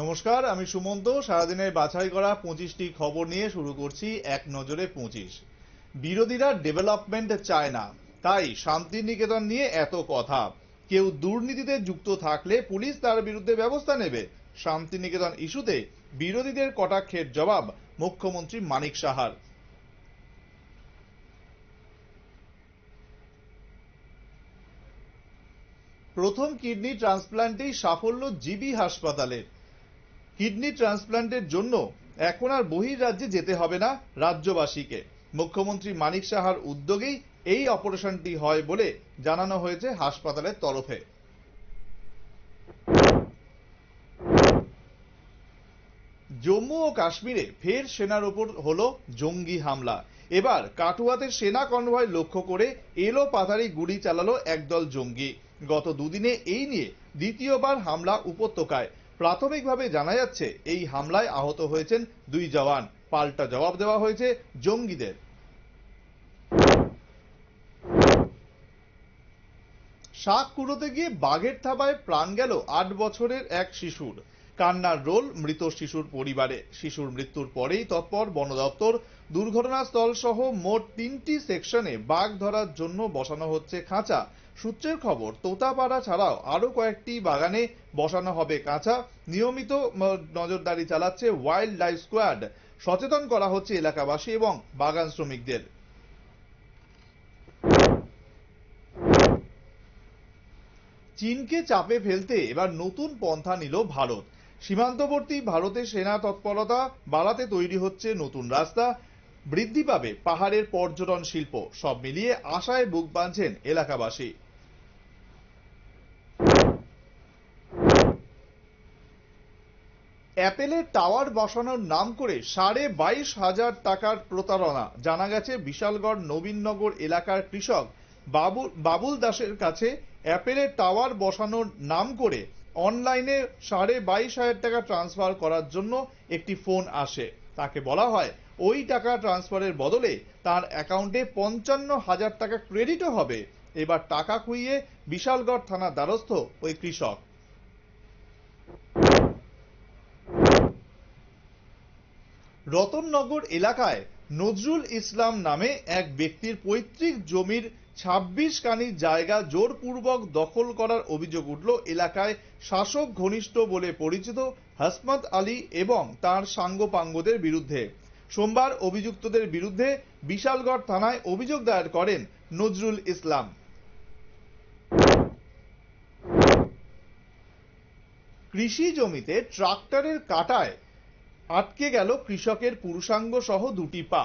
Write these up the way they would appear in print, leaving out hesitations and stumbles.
নমস্কার, আমি সুমন্ত। সারাদিনের বাছাই করা 25টি খবর নিয়ে শুরু করছি এক নজরে 25। বিরোধীরা ডেভেলপমেন্ট চায় না, তাই শান্তিনিকেতন নিয়ে এত কথা। কেউ দুর্নীতিতে যুক্ত থাকলে পুলিশ তার বিরুদ্ধে ব্যবস্থা নেবে। শান্তিনিকেতন ইস্যুতে বিরোধীদের কটাক্ষের জবাব মুখ্যমন্ত্রী মানিক সাহার। প্রথম কিডনি ট্রান্সপ্ল্যান্টেই সাফল্য জিবি হাসপাতালের। কিডনি ট্রান্সপ্ল্যান্টের জন্য এখন আর বহির্রাজ্যে যেতে হবে না রাজ্যবাসীকে। মুখ্যমন্ত্রী মানিক সাহার উদ্যোগেই এই অপারেশনটি হয় বলে জানানো হয়েছে হাসপাতালের তরফে। জম্মু ও কাশ্মীরে ফের সেনার ওপর হলো জঙ্গি হামলা। এবার কাটুয়াতে সেনা কনভয় লক্ষ্য করে এলো পাতারি গুলি চালালো একদল জঙ্গি। গত দুদিনে এই নিয়ে দ্বিতীয়বার হামলা উপত্যকায়। প্রাথমিকভাবে জানা যাচ্ছে এই হামলায় আহত হয়েছেন 2 জওয়ান। পাল্টা জবাব দেওয়া হয়েছে জঙ্গিদের। শাক কুড়োতে গিয়ে বাঘের থাবায় প্রাণ গেল 8 বছরের এক শিশুর। কান্নার রোল মৃত শিশুর পরিবারে। শিশুর মৃত্যুর পরেই তৎপর বন দপ্তর। দুর্ঘটনাস্থল সহ মোট 3টি সেকশনে বাঘ ধরার জন্য বসানো হচ্ছে খাঁচা। সূত্রের খবর, তোতাপাড়া ছাড়াও আরো কয়েকটি বাগানে বসানো হবে খাঁচা। নিয়মিত নজরদারি চালাচ্ছে ওয়াইল্ড লাইফ স্কোয়াড। সচেতন করা হচ্ছে এলাকাবাসী এবং বাগান শ্রমিকদের। চীনকে চাপে ফেলতে এবার নতুন পন্থা নিল ভারত। সীমান্তবর্তী ভারতের সেনা তৎপরতা বাড়াতে তৈরি হচ্ছে নতুন রাস্তা। বৃদ্ধি পাবে পাহাড়ের পর্যটন শিল্প। সব মিলিয়ে আশায় বুক বাঁধছেন এলাকাবাসী। অ্যাপেলের টাওয়ার বসানোর নাম করে 22,500 টাকার প্রতারণা। জানা গেছে বিশালগড় নবীননগর এলাকার কৃষক বাবুল দাসের কাছে অ্যাপেলের টাওয়ার বসানোর নাম করে অনলাইনে 22,500 টাকা ট্রান্সফার করার জন্য একটি ফোন আসে। তাকে বলা হয় ওই টাকা ট্রান্সফারের বদলে তার অ্যাকাউন্টে 55,000 টাকা ক্রেডিটও হবে। এবার টাকা খুইয়ে বিশালগড় থানার দ্বারস্থ ওই কৃষক। রতননগর এলাকায় নজরুল ইসলাম নামে এক ব্যক্তির পৈতৃক জমির 26 কানি জায়গা জোরপূর্বক দখল করার অভিযোগ উঠল এলাকায় শাসক ঘনিষ্ঠ বলে পরিচিত হাসমত আলী এবং তার সাঙ্গপাঙ্গদের বিরুদ্ধে। সোমবার অভিযুক্তদের বিরুদ্ধে বিশালগড় থানায় অভিযোগ দায়ের করেন নজরুল ইসলাম। কৃষি জমিতে ট্রাক্টরের কাঁটায় আটকে গেল কৃষকের পুরুষাঙ্গ সহ 2টি পা।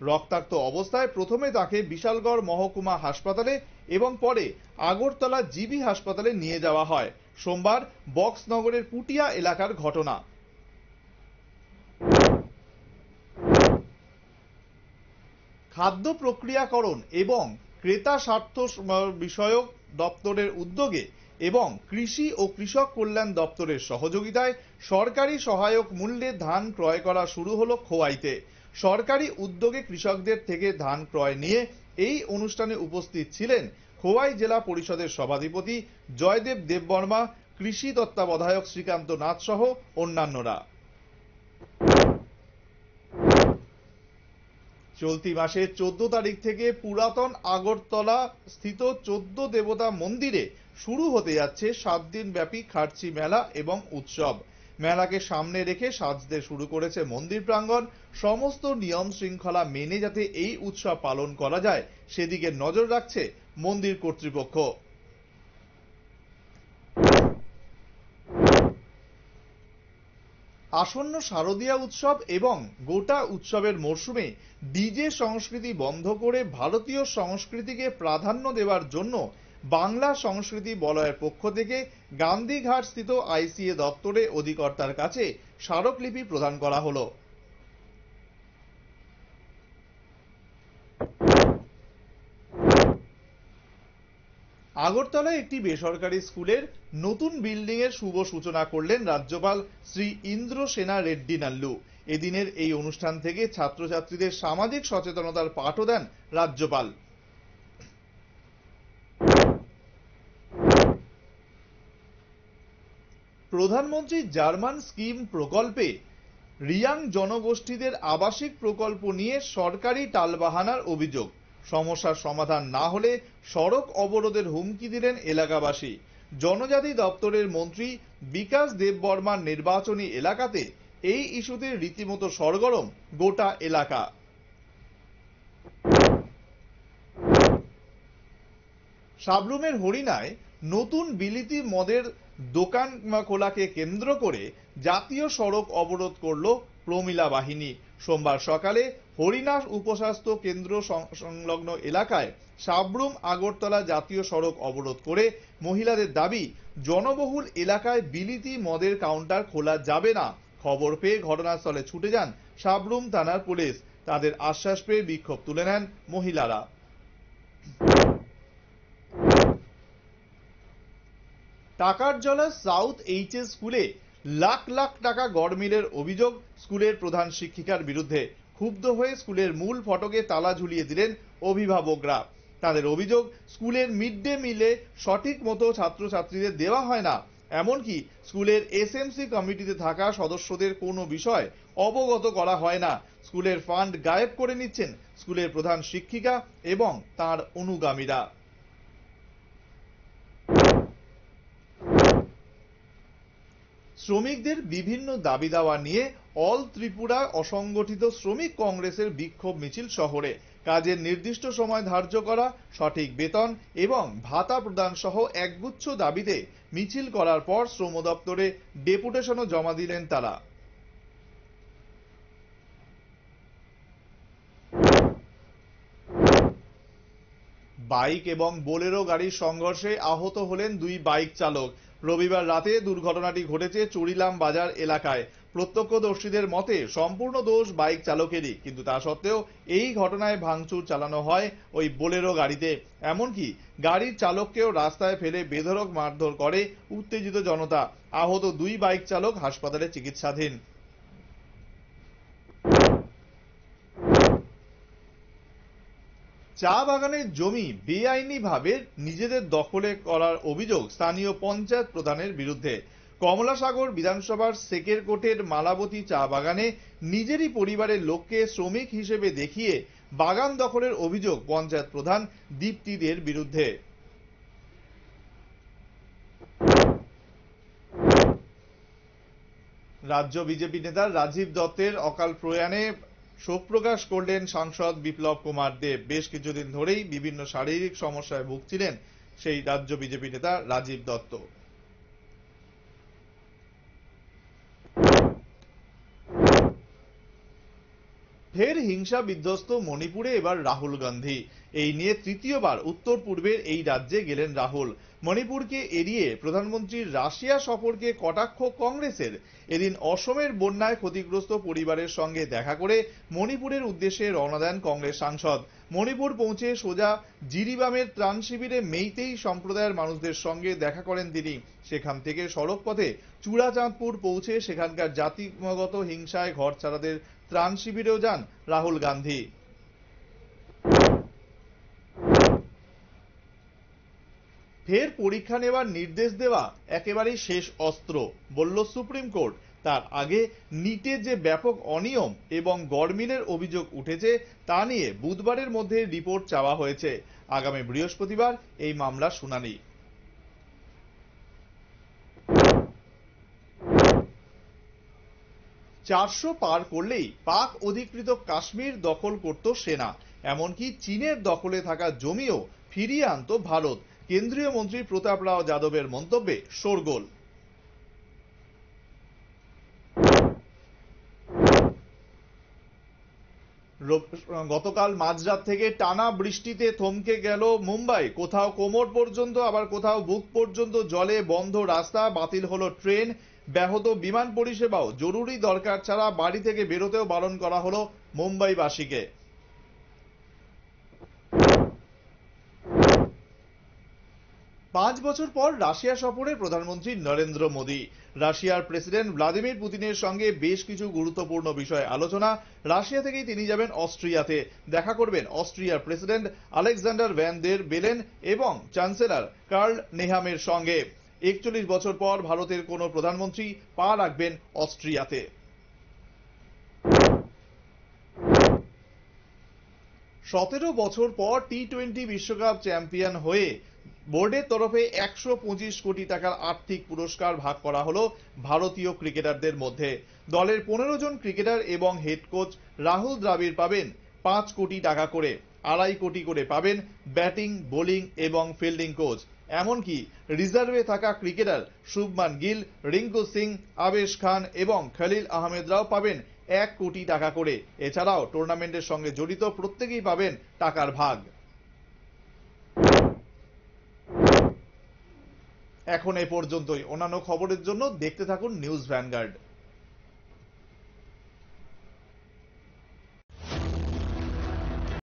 রক্তাক্ত অবস্থায় প্রথমে তাকে বিশালগড় মহকুমা হাসপাতালে এবং পরে আগরতলা জিবি হাসপাতালে নিয়ে যাওয়া হয়। সোমবার বক্সনগরের পুটিয়া এলাকার ঘটনা। খাদ্য প্রক্রিয়াকরণ এবং ক্রেতা স্বার্থ বিষয়ক দপ্তরের উদ্যোগে এবং কৃষি ও কৃষক কল্যাণ দপ্তরের সহযোগিতায় সরকারি সহায়ক মূল্যে ধান ক্রয় করা শুরু হলো খোয়াইতে। সরকারি উদ্যোগে কৃষকদের থেকে ধান ক্রয় নিয়ে এই অনুষ্ঠানে উপস্থিত ছিলেন খোয়াই জেলা পরিষদের সভাধিপতি জয়দেব দেববর্মা, কৃষি তত্ত্বাবধায়ক শ্রীকান্ত নাথ সহ অন্যান্যরা। চলতি মাসের 14 তারিখ থেকে পুরাতন আগরতলা স্থিত 14 দেবতা মন্দিরে শুরু হতে যাচ্ছে 7 দিন ব্যাপী খার্চি মেলা এবং উৎসব। মেলাকে সামনে রেখে সাজতে শুরু করেছে মন্দির প্রাঙ্গণ। সমস্ত নিয়ম শৃঙ্খলা মেনে যাতে এই উৎসব পালন করা যায় সেদিকে নজর রাখছে মন্দির কর্তৃপক্ষ। আসন্ন শারদীয়া উৎসব এবং গোটা উৎসবের মরশুমে ডিজে সংস্কৃতি বন্ধ করে ভারতীয় সংস্কৃতিকে প্রাধান্য দেওয়ার জন্য বাংলা সংস্কৃতি বলয়ের পক্ষ থেকে গান্ধীঘাট স্থিত আইসিএ দপ্তরে অধিকর্তার কাছে স্মারকলিপি প্রদান করা হলো। আগরতলায় একটি বেসরকারি স্কুলের নতুন বিল্ডিং এর শুভ সূচনা করলেন রাজ্যপাল শ্রী ইন্দ্রসেনা রেড্ডি নাল্লু। এদিনের এই অনুষ্ঠান থেকে ছাত্রছাত্রীদের সামাজিক সচেতনতার পাঠও দেন রাজ্যপাল। প্রধানমন্ত্রী জার্মান স্কিম প্রকল্পে রিয়াং জনগোষ্ঠীদের আবাসিক প্রকল্প নিয়ে সরকারি টালবাহানার অভিযোগ। সমস্যার সমাধান না হলে সড়ক অবরোধের হুমকি দিলেন এলাকাবাসী। জনজাতি দপ্তরের মন্ত্রী বিকাশ দেববর্মার নির্বাচনী এলাকাতে এই ইস্যুতে রীতিমতো সরগরম গোটা এলাকা। সাবরুমের হরিণায় নতুন বিলিতি মদের দোকান খোলাকে কেন্দ্র করে জাতীয় সড়ক অবরোধ করল প্রমিলা বাহিনী। সোমবার সকালে হরিণা উপস্বাস্থ্য কেন্দ্র সংলগ্ন এলাকায় সাবরুম আগরতলা জাতীয় সড়ক অবরোধ করে মহিলাদের দাবি, জনবহুল এলাকায় বিলিতি মদের কাউন্টার খোলা যাবে না। খবর পেয়ে ঘটনাস্থলে ছুটে যান সাবরুম থানার পুলিশ। তাদের আশ্বাস পেয়ে বিক্ষোভ তুলে নেন মহিলারা। টাকার জলা সাউথ এইচএস স্কুলে লাখ লাখ টাকা গড়মিলের অভিযোগ স্কুলের প্রধান শিক্ষিকার বিরুদ্ধে। ক্ষুব্ধ হয়ে স্কুলের মূল ফটকে তালা ঝুলিয়ে দিলেন অভিভাবকরা। তাদের অভিযোগ, স্কুলের মিড ডে মিলে সঠিক মতো ছাত্রছাত্রীদের দেওয়া হয় না, এমনকি স্কুলের এসএমসি কমিটিতে থাকা সদস্যদের কোনো বিষয় অবগত করা হয় না। স্কুলের ফান্ড গায়েব করে নিচ্ছেন স্কুলের প্রধান শিক্ষিকা এবং তার অনুগামীরা। শ্রমিকদের বিভিন্ন দাবি দাওয়া নিয়ে অল ত্রিপুরা অসংগঠিত শ্রমিক কংগ্রেসের বিক্ষোভ মিছিল শহরে। কাজের নির্দিষ্ট সময় ধার্য করা, সঠিক বেতন এবং ভাতা প্রদান সহ একগুচ্ছ দাবিতে মিছিল করার পর শ্রম দপ্তরে ডেপুটেশনও জমা দিলেন তারা। বাইক এবং বোলেরো গাড়ির সংঘর্ষে আহত হলেন দুই বাইক চালক। রবিবার রাতে দুর্ঘটনাটি ঘটেছে চুরিলাম বাজার এলাকায়। প্রত্যক্ষদর্শীদের মতে সম্পূর্ণ দোষ বাইক চালকেরই, কিন্তু তা সত্ত্বেও এই ঘটনায় ভাঙচুর চালানো হয় ওই বোলেরো গাড়িতে। এমনকি গাড়ির চালককেও রাস্তায় ফেলে বেধড়ক মারধর করে উত্তেজিত জনতা। আহত দুই বাইক চালক হাসপাতালে চিকিৎসাধীন। চা বাগানের জমি বেআইনিভাবে নিজেদের দখলে করার অভিযোগ স্থানীয় পঞ্চায়েত প্রধানের বিরুদ্ধে। কমলাসাগর বিধানসভার সেকেরকোটের মালাবতী চা বাগানে নিজেরই পরিবারের লোককে শ্রমিক হিসেবে দেখিয়ে বাগান দখলের অভিযোগ পঞ্চায়েত প্রধান দীপ্তি দের বিরুদ্ধে। রাজ্য বিজেপি নেতা রাজীব দত্তের অকাল প্রয়াণে শোক প্রকাশ করলেন সাংসদ বিপ্লব কুমার দেব। বেশ কিছুদিন ধরেই বিভিন্ন শারীরিক সমস্যায় ভুগছিলেন সেই রাজ্য বিজেপি নেতা রাজীব দত্ত। ফের হিংসা বিধ্বস্ত মণিপুরে এবার রাহুল গান্ধী। এই নিয়ে তৃতীয়বার উত্তর পূর্বের এই রাজ্যে গেলেন রাহুল। মণিপুরকে এড়িয়ে প্রধানমন্ত্রীর রাশিয়া সফরকে কটাক্ষ কংগ্রেসের। এদিন অসমের বন্যায় ক্ষতিগ্রস্ত পরিবারের সঙ্গে দেখা করে মণিপুরের উদ্দেশ্যে রওনা দেন কংগ্রেস সাংসদ। মণিপুর পৌঁছে সোজা জিরিবামের ত্রাণ শিবিরে মেইতেই সম্প্রদায়ের মানুষদের সঙ্গে দেখা করেন তিনি। সেখান থেকে সড়ক পথে চূড়াচাঁদপুর পৌঁছে সেখানকার জাতিগত হিংসায় ঘরছাড়াদের ত্রাণ শিবিরেও যান রাহুল গান্ধী। ফের পরীক্ষা নেওয়ার নির্দেশ দেওয়া একেবারেই শেষ অস্ত্র বলল সুপ্রিম কোর্ট। তার আগে নিটে যে ব্যাপক অনিয়ম এবং গড়মিলের অভিযোগ উঠেছে তা নিয়ে বুধবারের মধ্যে রিপোর্ট চাওয়া হয়েছে। আগামী বৃহস্পতিবার এই মামলার শুনানি। চারশো পার করলেই পাক অধিকৃত কাশ্মীর দখল করত সেনা, এমনকি চীনের দখলে থাকা জমিও ফিরিয়ে আনত ভারত। কেন্দ্রীয় মন্ত্রী প্রতাপ রাও যাদবের মন্তব্যে শোরগোল। গতকাল মাঝরাত থেকে টানা বৃষ্টিতে থমকে গেল মুম্বাই। কোথাও কোমর পর্যন্ত আবার কোথাও বুক পর্যন্ত জলে, বন্ধ রাস্তা, বাতিল হলো ট্রেন, ব্যাহত বিমান পরিষেবাও। জরুরি দরকার ছাড়া বাড়ি থেকে বেরোতেও বারণ করা হলো মুম্বাইবাসীকে। 5 বছর পর রাশিয়া সফরে প্রধানমন্ত্রী নরেন্দ্র মোদী। রাশিয়ার প্রেসিডেন্ট ভ্লাদিমির পুতিনের সঙ্গে বেশ কিছু গুরুত্বপূর্ণ বিষয়ে আলোচনা। রাশিয়া থেকেই তিনি যাবেন অস্ট্রিয়াতে, দেখা করবেন অস্ট্রিয়ার প্রেসিডেন্ট আলেকজান্ডার ভ্যান দের বেলেন এবং চ্যান্সেলর কার্ল নেহামের সঙ্গে। 41 বছর পর ভারতের কোনো প্রধানমন্ত্রী পা রাখবেন অস্ট্রিয়াতে। 17 বছর পর টি-20 বিশ্বকাপ চ্যাম্পিয়ন হয়ে বোর্ডের তরফে 125 কোটি টাকার আর্থিক পুরস্কার ভাগ করা হলো ভারতীয় ক্রিকেটারদের মধ্যে। দলের 15 জন ক্রিকেটার এবং হেড কোচ রাহুল দ্রাবিড় পাবেন 5 কোটি টাকা করে, 2.5 কোটি করে পাবেন ব্যাটিং, বোলিং এবং ফিল্ডিং কোচ। এমনকি রিজার্ভে থাকা ক্রিকেটার শুভমান গিল, রিঙ্কু সিং, আবেশ খান এবং খলিল আহমেদরাও পাবেন 1 কোটি টাকা করে। এছাড়াও টুর্নামেন্টের সঙ্গে জড়িত প্রত্যেকেই পাবেন টাকার ভাগ। এখন এ পর্যন্তই। অন্যান্য খবরের জন্য দেখতে থাকুন নিউজ ভ্যানগার্ড।